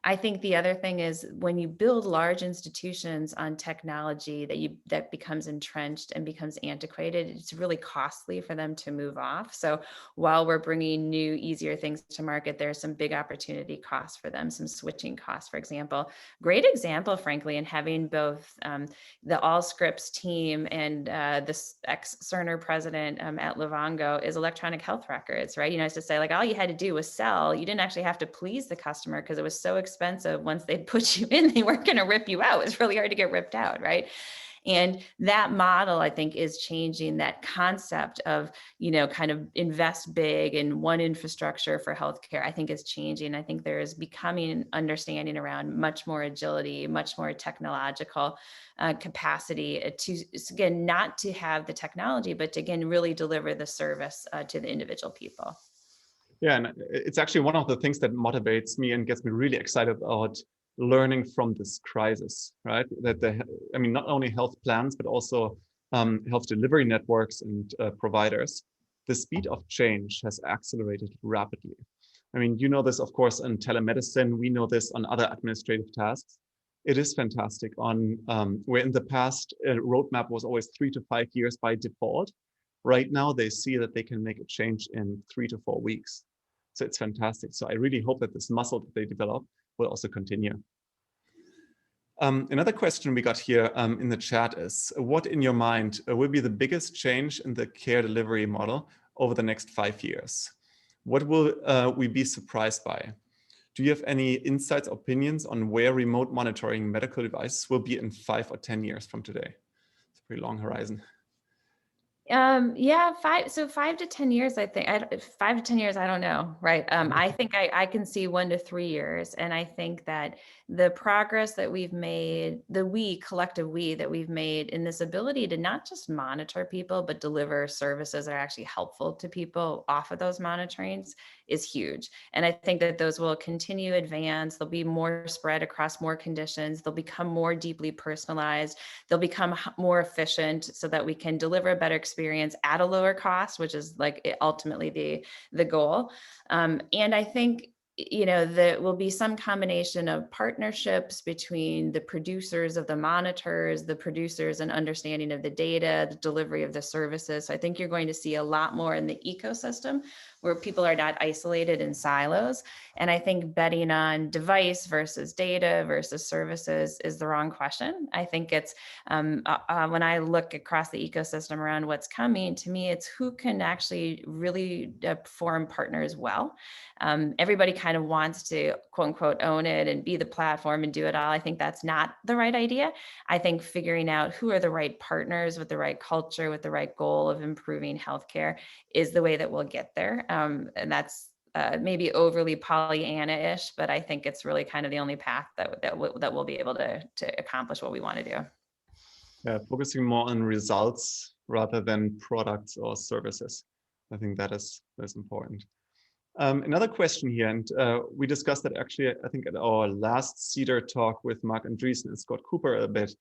S2: I think the other thing is when you build large institutions on technology that becomes entrenched and becomes antiquated, it's really costly for them to move off. So while we're bringing new, easier things to market, there's some big opportunity costs for them, some switching costs, for example. Great example, frankly, in having both the Allscripts team and this ex-Cerner president at Livongo is electronic health records, right? It's to say, all you had to do was sell. You didn't actually have to please the customer because it was so expensive. Once they put you in, they weren't going to rip you out. It's really hard to get ripped out, right? And that model, I think, is changing. That concept of, kind of invest big in one infrastructure for healthcare, I think is changing. I think there is becoming an understanding around much more agility, much more technological capacity to, again, not to have the technology, but to, again, really deliver the service to the individual people.
S1: Yeah, and it's actually one of the things that motivates me and gets me really excited about learning from this crisis, right? That not only health plans, but also health delivery networks and providers, the speed of change has accelerated rapidly. You know this, of course, in telemedicine. We know this on other administrative tasks. It is fantastic where in the past, a roadmap was always 3 to 5 years by default. Right now, they see that they can make a change in 3 to 4 weeks. So it's fantastic. So I really hope that this muscle that they develop will also continue. Another question we got here in the chat is, what in your mind will be the biggest change in the care delivery model over the next 5 years? What will we be surprised by? Do you have any insights, opinions on where remote monitoring medical devices will be in 5 or 10 years from today? It's a pretty long horizon.
S2: Yeah, 5 to 10 years, I think. 5 to 10 years, I don't know, right? I think I can see 1 to 3 years. And I think that the progress that we've made, the collective we that we've made in this ability to not just monitor people, but deliver services that are actually helpful to people off of those monitorings is huge. And I think that those will continue to advance. They'll be more spread across more conditions. They'll become more deeply personalized. They'll become more efficient so that we can deliver a better experience at a lower cost, which is ultimately the goal. And I think there will be some combination of partnerships between the producers of the monitors, the producers and understanding of the data, the delivery of the services. So I think you're going to see a lot more in the ecosystem where people are not isolated in silos. And I think betting on device versus data versus services is the wrong question. I think it's when I look across the ecosystem around what's coming, to me, it's who can actually really form partners well. Everybody kind of wants to quote unquote own it and be the platform and do it all. I think that's not the right idea. I think figuring out who are the right partners with the right culture, with the right goal of improving healthcare is the way that we'll get there. And that's maybe overly Pollyanna-ish, but I think it's really kind of the only path that we'll be able to accomplish what we want to do.
S1: Yeah, focusing more on results rather than products or services. I think that's important. Another question here, and we discussed that actually, I think at our last Cedar talk with Mark Andreessen and Scott Cooper a bit.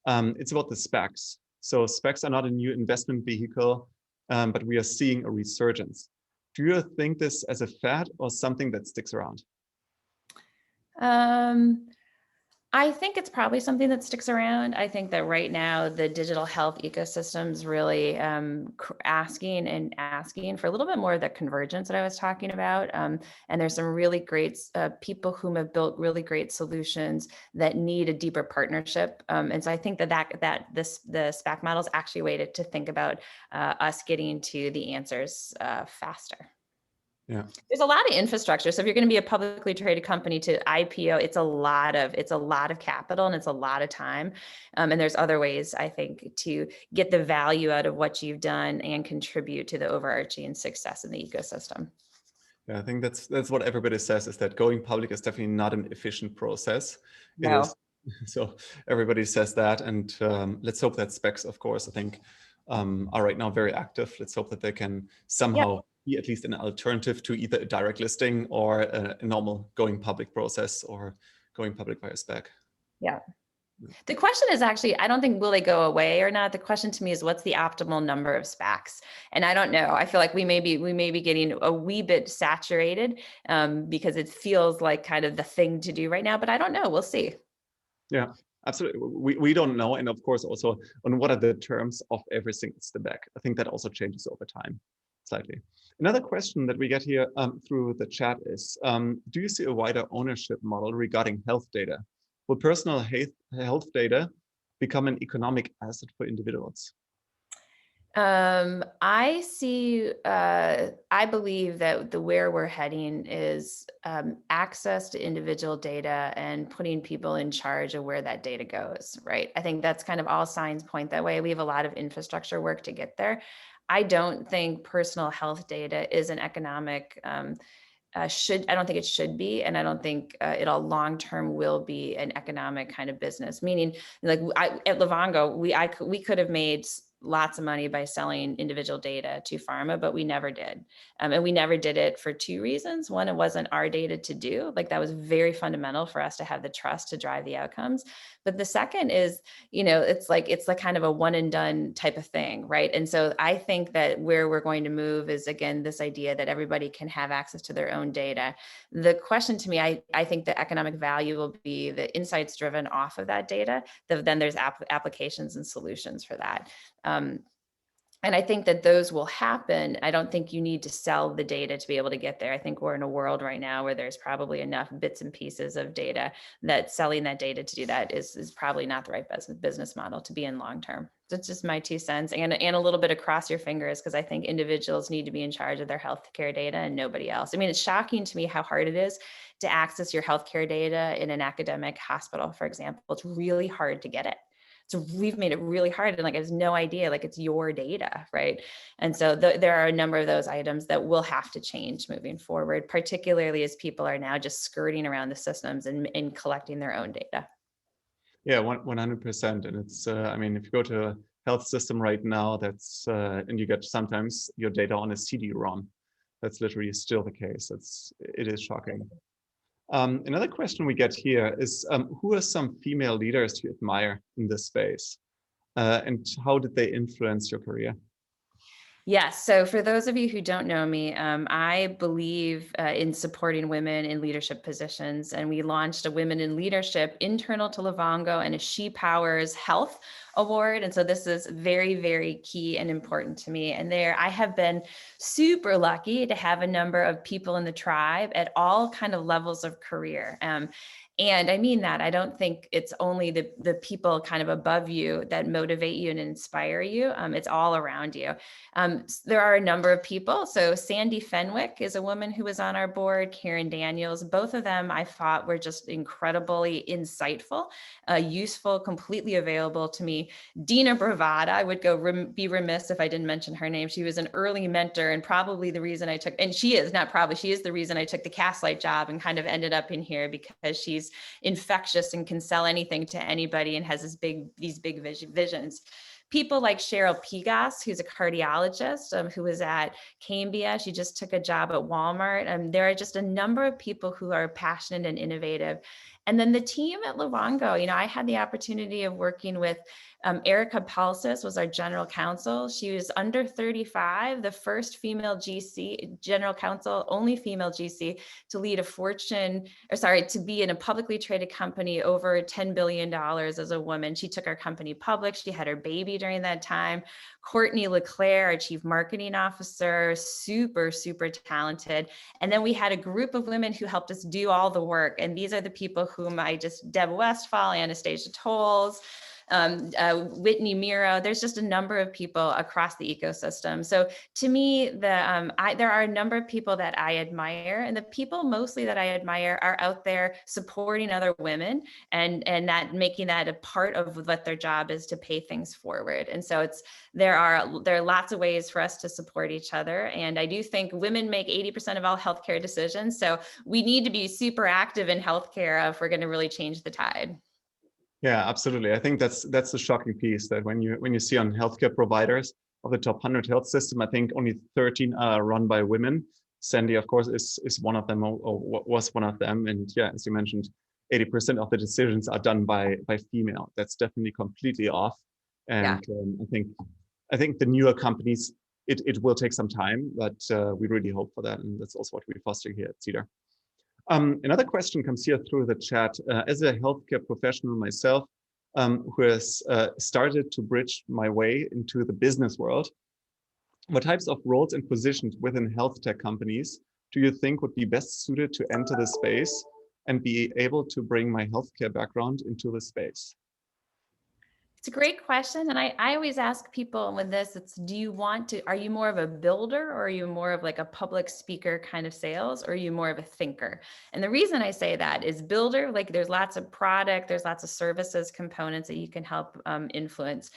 S1: It's about the specs. So specs are not a new investment vehicle, but we are seeing a resurgence. Do you think this as a fad or something that sticks around?
S2: I think it's probably something that sticks around. I think that right now the digital health ecosystem's really asking for a little bit more of that convergence that I was talking about. And there's some really great people who have built really great solutions that need a deeper partnership. And so I think the SPAC model is actually a way to think about us getting to the answers faster.
S1: Yeah.
S2: There's a lot of infrastructure. So if you're going to be a publicly traded company to IPO, it's a lot of capital and it's a lot of time. And there's other ways, I think, to get the value out of what you've done and contribute to the overarching success in the ecosystem.
S1: Yeah, I think that's what everybody says, is that going public is definitely not an efficient process.
S2: No.
S1: It is. So everybody says that, and let's hope that specs, of course, I think are right now very active. Let's hope that they can somehow be at least an alternative to either a direct listing or a normal going public process or going public via spec.
S2: Yeah. The question is actually, I don't think will they go away or not. The question to me is what's the optimal number of SPACs? And I don't know. I feel like we may be getting a wee bit saturated because it feels like kind of the thing to do right now, but I don't know. We'll see.
S1: Yeah, absolutely. We don't know. And of course, also on what are the terms of every single SPAC. I think that also changes over time slightly. Another question that we get here through the chat is, do you see a wider ownership model regarding health data? Will personal health data become an economic asset for individuals?
S2: I believe that where we're heading is access to individual data and putting people in charge of where that data goes, right? I think that's kind of all signs point that way. We have a lot of infrastructure work to get there. I don't think personal health data is an economic I don't think it should be, and I don't think it all long term will be an economic kind of business. Meaning, like at Livongo, we could have made lots of money by selling individual data to pharma, but we never did. And we never did it for two reasons. One, it wasn't our data to do. Like that was very fundamental for us to have the trust to drive the outcomes. But the second is, it's like kind of a one and done type of thing, right? And so I think that where we're going to move is, again, this idea that everybody can have access to their own data. The question to me, I think the economic value will be the insights driven off of that data. Then there's applications and solutions for that. And I think that those will happen. I don't think you need to sell the data to be able to get there. I think we're in a world right now where there's probably enough bits and pieces of data that selling that data to do that is probably not the right business model to be in long term. That's just my 2 cents, and a little bit across your fingers, because I think individuals need to be in charge of their healthcare data and nobody else. I mean, it's shocking to me how hard it is to access your healthcare data in an academic hospital, for example. It's really hard to get it. So we've made it really hard, and I have no idea, it's your data, right? And so there are a number of those items that will have to change moving forward, particularly as people are now just skirting around the systems and collecting their own data.
S1: Yeah, 100%. And it's, I mean, if you go to a health system right now, that's, and you get sometimes your data on a CD-ROM, that's literally still the case. It is shocking. Another question we get here is, who are some female leaders you admire in this space? And how did they influence your career?
S2: Yes. So for those of you who don't know me, I believe in supporting women in leadership positions. And we launched a Women in Leadership internal to Livongo and a She Powers Health Award. And so this is very, very key and important to me. And there I have been super lucky to have a number of people in the tribe at all kind of levels of career. And I mean that. I don't think it's only the people kind of above you that motivate you and inspire you. It's all around you. There are a number of people. So Sandy Fenwick is a woman who was on our board, Karen Daniels. Both of them I thought were just incredibly insightful, useful, completely available to me. Dina Bravata, I would be remiss if I didn't mention her name. She was an early mentor and probably the reason I took, and she is not probably, she is the reason I took the Castlight job and kind of ended up in here, because she's infectious and can sell anything to anybody and has these big visions. People like Cheryl Pigas, who's a cardiologist, who was at Cambia. She just took a job at Walmart. There are just a number of people who are passionate and innovative. And then the team at Livongo, I had the opportunity of working with Erica Palsis was our general counsel. She was under 35, the first female GC, general counsel, only female GC to lead to be in a publicly traded company over $10 billion as a woman. She took our company public. She had her baby during that time. Courtney LeClaire, our chief marketing officer, super, super talented. And then we had a group of women who helped us do all the work. And these are the people whom Deb Westphal, Anastasia Tolles, Whitney Miro. There's just a number of people across the ecosystem. So to me, there are a number of people that I admire, and the people mostly that I admire are out there supporting other women and that making that a part of what their job is, to pay things forward. And so there are lots of ways for us to support each other. And I do think women make 80% of all healthcare decisions. So we need to be super active in healthcare if we're going to really change the tide.
S1: Yeah, absolutely. I think that's the shocking piece, that when you see on healthcare providers of the top 100 health system, I think only 13 are run by women. Sandy, of course, is one of them, or was one of them. And yeah, as you mentioned, 80% of the decisions are done by female. That's definitely completely off. And yeah. I think the newer companies, it will take some time, but we really hope for that, and that's also what we foster here at Cedar. Another question comes here through the chat. As a healthcare professional myself, who has started to bridge my way into the business world, what types of roles and positions within health tech companies do you think would be best suited to enter the space and be able to bring my healthcare background into the space?
S2: It's a great question. And I always ask people with this, are you more of a builder, or are you more of like a public speaker kind of sales, or are you more of a thinker? And the reason I say that is builder, like there's lots of product, there's lots of services components that you can help influence,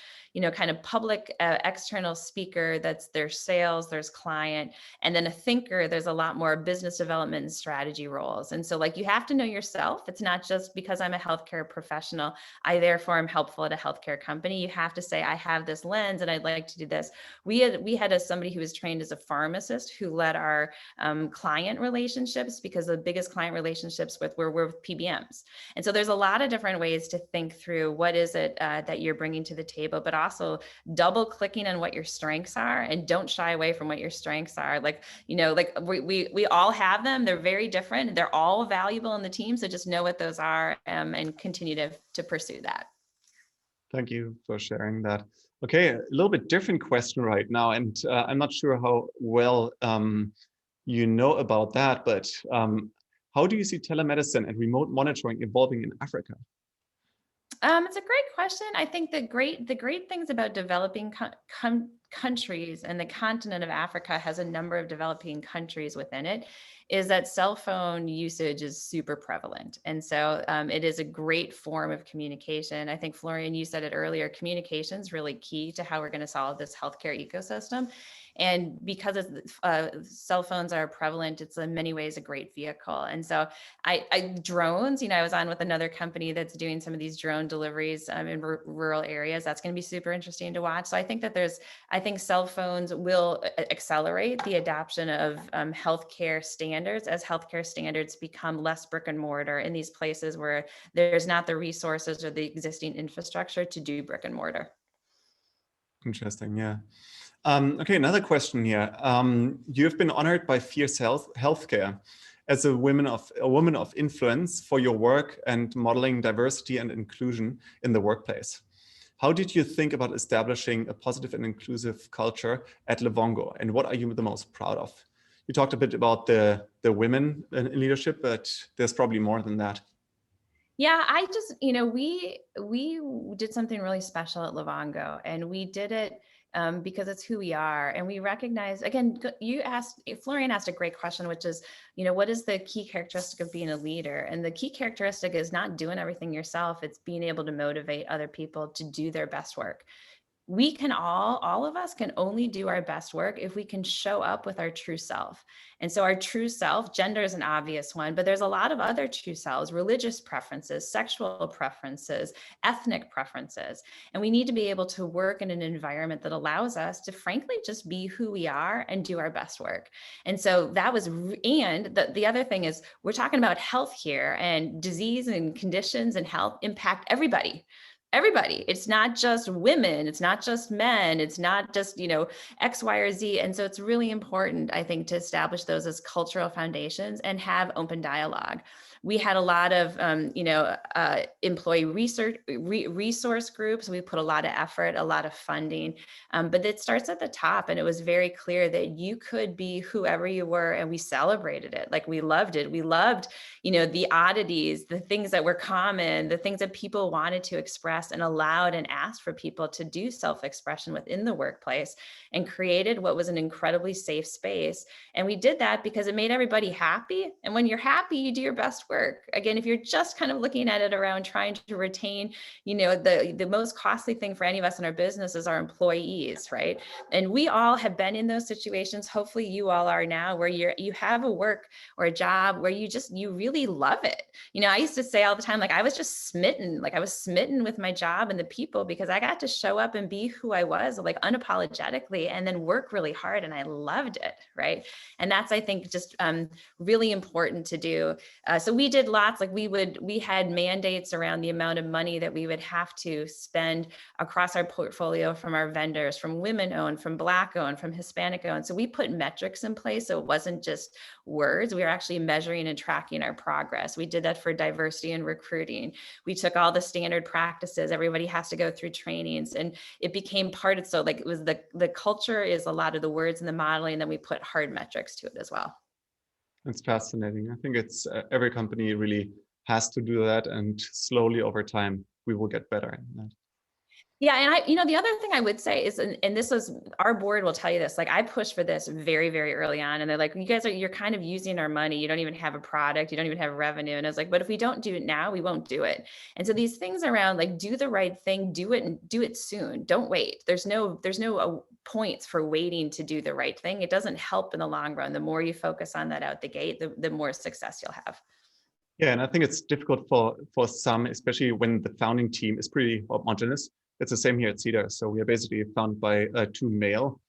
S2: kind of public external speaker, that's their sales, there's client. And then a thinker, there's a lot more business development and strategy roles. And so like you have to know yourself. It's not just because I'm a healthcare professional, I therefore am helpful at a healthcare company. You have to say, I have this lens and I'd like to do this. We had somebody who was trained as a pharmacist who led our client relationships, because the biggest client relationships were with PBMs. And so there's a lot of different ways to think through what is it that you're bringing to the table, but also double clicking on what your strengths are, and don't shy away from what your strengths are. We all have them. They're very different. They're all valuable in the team. So just know what those are and continue to pursue that.
S1: Thank you for sharing that. Okay, a little bit different question right now, and I'm not sure how well you know about that, but how do you see telemedicine and remote monitoring evolving in Africa?
S2: It's a great question. I think the great things about developing countries, and the continent of Africa has a number of developing countries within it, is that cell phone usage is super prevalent. And so it is a great form of communication. I think, Florian, you said it earlier, communication is really key to how we're going to solve this healthcare ecosystem. And because cell phones are prevalent, it's in many ways a great vehicle. And so drones, I was on with another company that's doing some of these drone deliveries in rural areas. That's going to be super interesting to watch. So I think cell phones will accelerate the adoption of healthcare standards, as healthcare standards become less brick and mortar in these places where there's not the resources or the existing infrastructure to do brick and mortar.
S1: Interesting, yeah. Okay, another question here. You have been honored by Fierce Healthcare as a woman of influence for your work and modeling diversity and inclusion in the workplace. How did you think about establishing a positive and inclusive culture at Livongo, and what are you the most proud of? You talked a bit about the women in leadership, but there's probably more than that.
S2: Yeah, I just, we did something really special at Livongo, and we did it because it's who we are. And we recognize, again, Florian asked a great question, which is, what is the key characteristic of being a leader? And the key characteristic is not doing everything yourself. It's being able to motivate other people to do their best work. We can all of us can only do our best work if we can show up with our true self. And so our true self, gender is an obvious one, but there's a lot of other true selves, religious preferences, sexual preferences, ethnic preferences. And we need to be able to work in an environment that allows us to frankly just be who we are and do our best work. And so that was, and the other thing is we're talking about health here, and disease and conditions and health impact everybody. It's not just women, it's not just men, it's not just, X, Y, or Z. And so it's really important, I think, to establish those as cultural foundations and have open dialogue. We had a lot of, employee resource groups. We put a lot of effort, a lot of funding, but it starts at the top. And it was very clear that you could be whoever you were, and we celebrated it. Like, we loved it. We loved, the oddities, the things that were common, the things that people wanted to express, and allowed and asked for people to do self-expression within the workplace, and created what was an incredibly safe space. And we did that because it made everybody happy. And when you're happy, you do your best work. Again, if you're just kind of looking at it around trying to retain, the most costly thing for any of us in our business is our employees, right? And we all have been in those situations. Hopefully you all are now, where you have a work or a job where you really love it. I used to say all the time, like, I was just smitten, with my job and the people, because I got to show up and be who I was, like, unapologetically, and then work really hard. And I loved it. Right. And that's, I think, just really important to do. So we did lots, like we had mandates around the amount of money that we would have to spend across our portfolio from our vendors, from women owned, from Black owned, from Hispanic owned. So we put metrics in place. So it wasn't just words. We were actually measuring and tracking our progress. We did that for diversity and recruiting. We took all the standard practices. Everybody has to go through trainings, and it became part of, so like, it was the culture is a lot of the words and the modeling, and then we put hard metrics to it as well.
S1: It's fascinating. I think it's every company really has to do that, and slowly over time we will get better in that.
S2: Yeah. And the other thing I would say is, and this was, our board will tell you this, like, I pushed for this very, very early on. And they're like, you're kind of using our money. You don't even have a product. You don't even have revenue. And I was like, but if we don't do it now, we won't do it. And so these things around, like, do the right thing, do it, and do it soon. Don't wait. There's no points for waiting to do the right thing. It doesn't help in the long run. The more you focus on that out the gate, the more success you'll have.
S1: Yeah, and I think it's difficult for some, especially when the founding team is pretty homogenous. It's the same here at Cedar. So we are basically founded by two male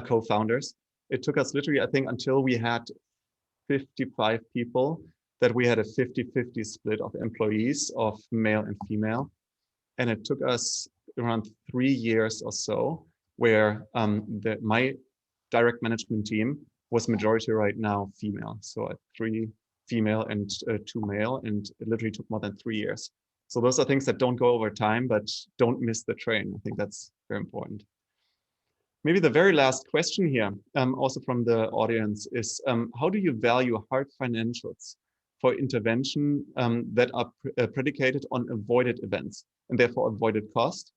S1: co-founders. It took us literally, I think, until we had 55 people, that we had a 50-50 split of employees, of male and female. And it took us around 3 years or so, where my direct management team was majority right now female. So 3 female and 2 male, and it literally took more than 3 years. So those are things that don't go over time, but don't miss the train. I think that's very important. Maybe the very last question here, also from the audience, is how do you value hard financials for intervention that are predicated on avoided events and therefore avoided cost,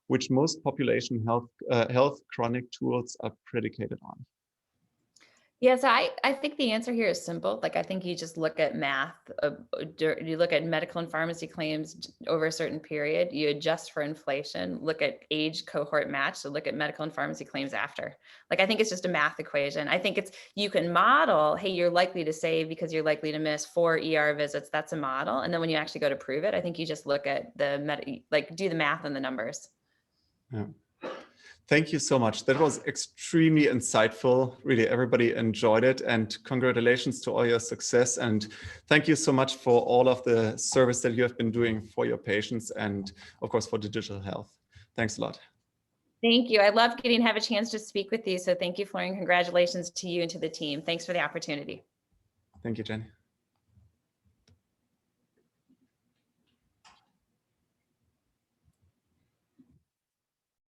S1: which most population health chronic tools are predicated on?
S2: Yeah, so I think the answer here is simple. Like, I think you just look at math. You look at medical and pharmacy claims over a certain period. You adjust for inflation. Look at age cohort match. So look at medical and pharmacy claims after. Like, I think it's just a math equation. I think you can model, hey, you're likely to save because you're likely to miss 4 ER visits. That's a model. And then when you actually go to prove it, I think you just look at do the math and the numbers.
S1: Yeah. Thank you so much. That was extremely insightful. Really, everybody enjoyed it. And congratulations to all your success. And thank you so much for all of the service that you have been doing for your patients and, of course, for digital health. Thanks a lot.
S2: Thank you. I love getting to have a chance to speak with you. So thank you, Florian. Congratulations to you and to the team. Thanks for the opportunity.
S1: Thank you, Jenny.